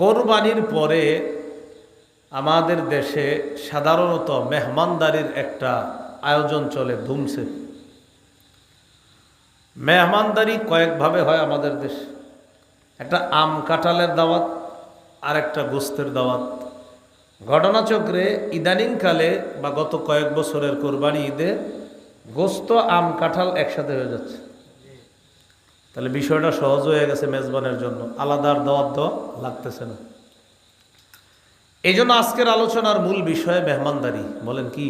কোরবানির পরে আমাদের দেশে সাধারণত মেহমানদারির একটা আয়োজন চলে ধুমছে। মেহমানদারি কয়েকভাবে হয় আমাদের দেশে। একটা আম কাঁঠালের দাওয়াত, আর একটা গোস্তের দাওয়াত। ঘটনাচক্রে ইদানিংকালে বা গত কয়েক বছরের কোরবানি ঈদে গোস্ত আম কাঁঠাল একসাথে হয়ে যাচ্ছে। তাহলে বিষয়টা সহজ হয়ে গেছে মেজবানের জন্য, আলাদা আর দাওয়াত দেওয়া লাগতেছে না। এই জন্য আজকের আলোচনার মূল বিষয় মেহমানদারি। বলেন কি?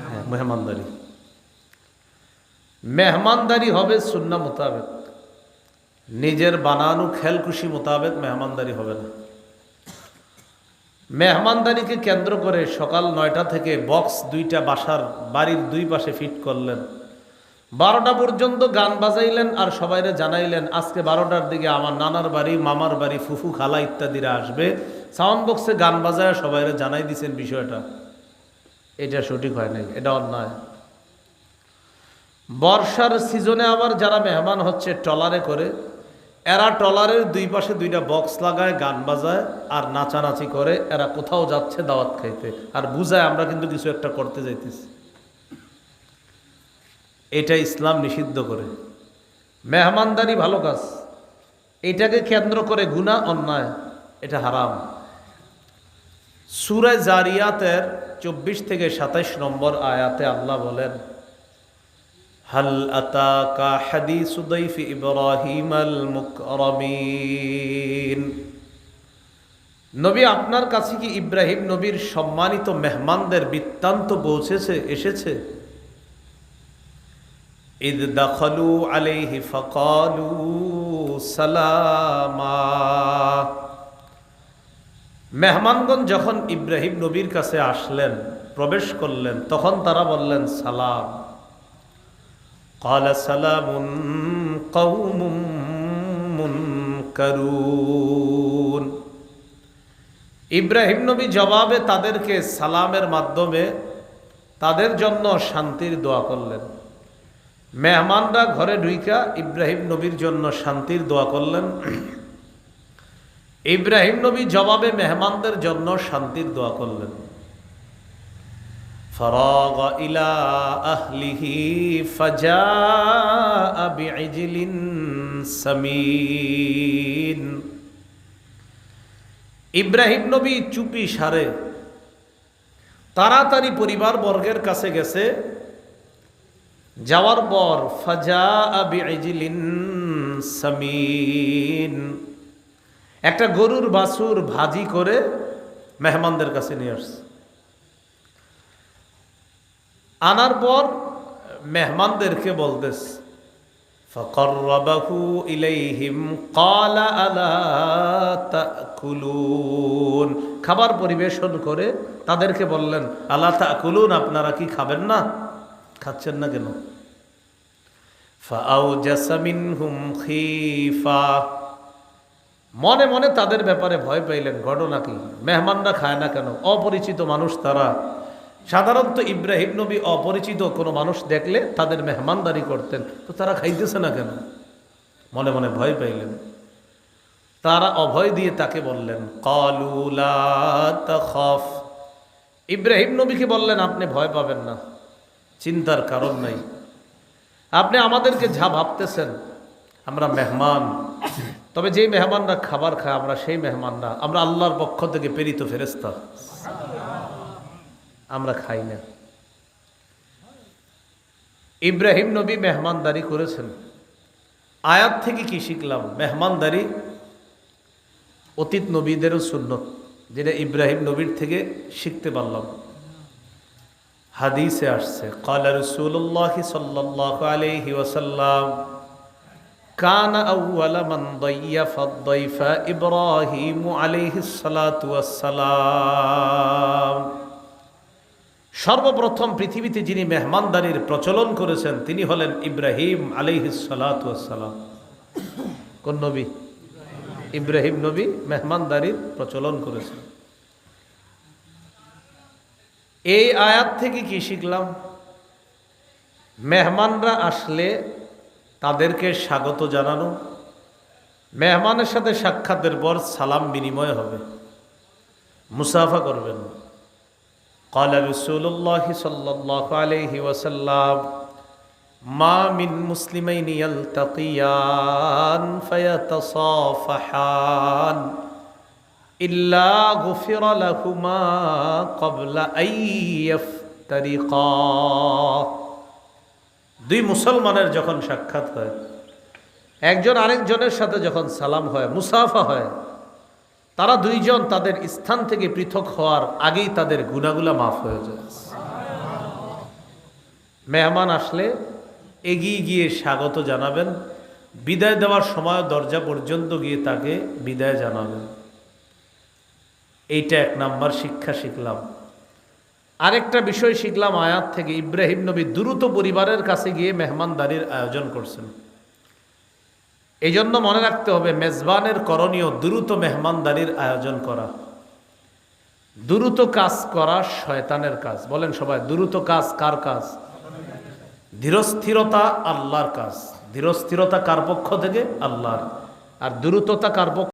হ্যাঁ, মেহমানদারি। মেহমানদারি হবে সুন্নাহ মোতাবেক, নিজের বানানো খেলখুশি মোতাবেক মেহমানদারি হবে না। মেহমানদারিকে কেন্দ্র করে সকাল 9টা থেকে বক্স 2টা বাড়ির দুই পাশে ফিট করলেন, 12টা পর্যন্ত গান বাজাইলেন আর সবাইরে জানাইলেন আজকে 12টার দিকে আমার নানার বাড়ি, মামার বাড়ি, ফুফু খালা ইত্যাদিরা আসবে। সাউন্ড বক্সে গান বাজায় সবাইরে জানাই দিছেন বিষয়টা। এটা সঠিক হয় নাই, এটা অন্যায়। বর্ষার সিজনে আবার যারা মেহমান হচ্ছে ট্রলারে করে, এরা ট্রলারের দুই পাশে 2টা বক্স লাগায়, গান বাজায় আর নাচানাচি করে। এরা কোথাও যাচ্ছে দাওয়াত খাইতে আর বুঝায় আমরা কিন্তু কিছু একটা করতে যাইতেছি। এটা ইসলাম নিষিদ্ধ করে। মেহমানদারি ভালো কাজ, এটাকে কেন্দ্র করে গুনাহ, অন্যায়, এটা হারাম। সূরা জারিয়াতের 24 থেকে 27 নম্বর আয়াতে আল্লাহ বলেন, হাল আতাকা হাদিসু দাইফি ইব্রাহিমাল মুকরামিন। নবী, আপনার কাছে কি ইব্রাহিম নবীর সম্মানিত মেহমানদের বৃত্তান্ত এসেছে? ইদ দাখালু আলাইহি ফাকালু সালামা। মেহমানগণ যখন ইব্রাহিম নবীর কাছে আসলেন, প্রবেশ করলেন, তখন তারা বললেন সালাম। ক্বালা সালামুন কওমুম মুনকারুন। ইব্রাহিম নবী জবাবে তাদেরকে সালামের মাধ্যমে তাদের জন্য শান্তির দোয়া করলেন। মেহমানরা ঘরে ঢুইকা ইব্রাহিম নবীর জন্য শান্তির দোয়া করলেন। ইব্রাহিম নবী জবাবে মেহমানদের জন্য শান্তির দোয়া করলেন। ফারাগা ইলা আহলিহি ফাজাআ বিইজলিন সামিন। ইব্রাহিম নবী চুপি সারে তাড়াতাড়ি পরিবার বর্গের কাছে গেছে। যাওয়ার পর ফাজাআ বিইজলিন সামিন, একটা গরুর বাছুর ভাজি করে মেহমানদের কাছে নিয়ে আসছে। আনার পর মেহমানদেরকে বলতেছে, ফাকাররাবাহু ইলাইহিম ক্বালা আলা তাকুলুন। খাবার পরিবেশন করে তাদেরকে বললেন, আলা তাকুলুন, আপনারা কি খাবেন না? খাচ্ছেন না কেন? ফাআওজাসা মিনহুম খীফা। মনে মনে তাদের ব্যাপারে ভয় পাইলেন। ঘটনা কি? মেহমানরা খায় না কেন? অপরিচিত মানুষ তারা। সাধারণত ইব্রাহিম নবী অপরিচিত কোনো মানুষ দেখলে তাদের মেহমানদারি করতেন, তো তারা খাইতেছে না কেন? মনে মনে ভয় পাইলেন। তারা অভয় দিয়ে তাকে বললেন, ক্বালু লা তাখাফ। ইব্রাহিম নবীকে বললেন, আপনি ভয় পাবেন না, চিন্তার কারণ নাই। আপনি আমাদেরকে যা ভাবতেছেন, আমরা মেহমান, তবে যেই মেহমানরা খাবার খায় আমরা সেই মেহমান না, আমরা আল্লাহর পক্ষ থেকে প্রেরিত ফেরেশতা, আমরা খাই না। ইব্রাহিম নবী মেহমানদারি করেছেন। আয়াত থেকে কি শিখলাম? মেহমানদারি অতীত নবীদেরও সুন্নত, যেটা ইব্রাহিম নবীর থেকে শিখতে পারলাম। হাদিসে আসছে, ক্বালা রাসূলুল্লাহ সাল্লাল্লাহু আলাইহি ওয়াসাল্লাম, কানা আউওয়ালা মান দাইয়াফা আদ-দাইফা ইব্রাহিম আলাইহিস সালাতু ওয়াস সালাম। সর্বপ্রথম পৃথিবীতে যিনি মেহমানদারির প্রচলন করেছেন তিনি হলেন ইব্রাহিম আলাইহিস সালাতু ওয়াস সালাম। কোন নবী? ইব্রাহিম নবী মেহমানদারির প্রচলন করেছেন। এই আয়াত থেকে কি শিখলাম? মেহমানরা আসলে তাদেরকে স্বাগত জানানো, মেহমানের সাথে সাক্ষাতের পর সালাম বিনিময় হবে, মুসাফা করবেন। قال رسول الله صلى الله عليه وسلم ما من مسلمين يلتقيان فيتصافحان إلا غفر لهما قبل أن يفترقا। দুই মুসলমানের যখন সাক্ষাৎ হয়, একজন আরেকজনের সাথে যখন সালাম হয়, মুসাফা হয়, তারা দুইজন তাদের স্থান থেকে পৃথক হওয়ার আগেই তাদের গুনাহগুলো মাফ হয়ে যায়। মেহমান আসলে এগিয়ে গিয়ে স্বাগত জানাবেন, বিদায় দেওয়ার সময় দরজা পর্যন্ত গিয়ে তাকে বিদায় জানাবেন। এইটা এক নাম্বার শিক্ষা শিখলাম। আরেকটা বিষয় শিখলাম আয়াত থেকে, ইব্রাহিম নবী দ্রুত পরিবারের কাছে গিয়ে মেহমানদারির আয়োজন করছেন। এই জন্য মনে রাখতে হবে, মেজবানের করণীয় দ্রুত মেহমানদারির আয়োজন করা। দ্রুত কাজ করা শয়তানের কাজ। বলেন সবাই, দ্রুত কাজ কার কাজ? ধীরস্থিরতা আল্লাহর কাজ। ধীরস্থিরতা কার পক্ষ থেকে? আল্লাহর। আর দ্রুততা কার পক্ষ?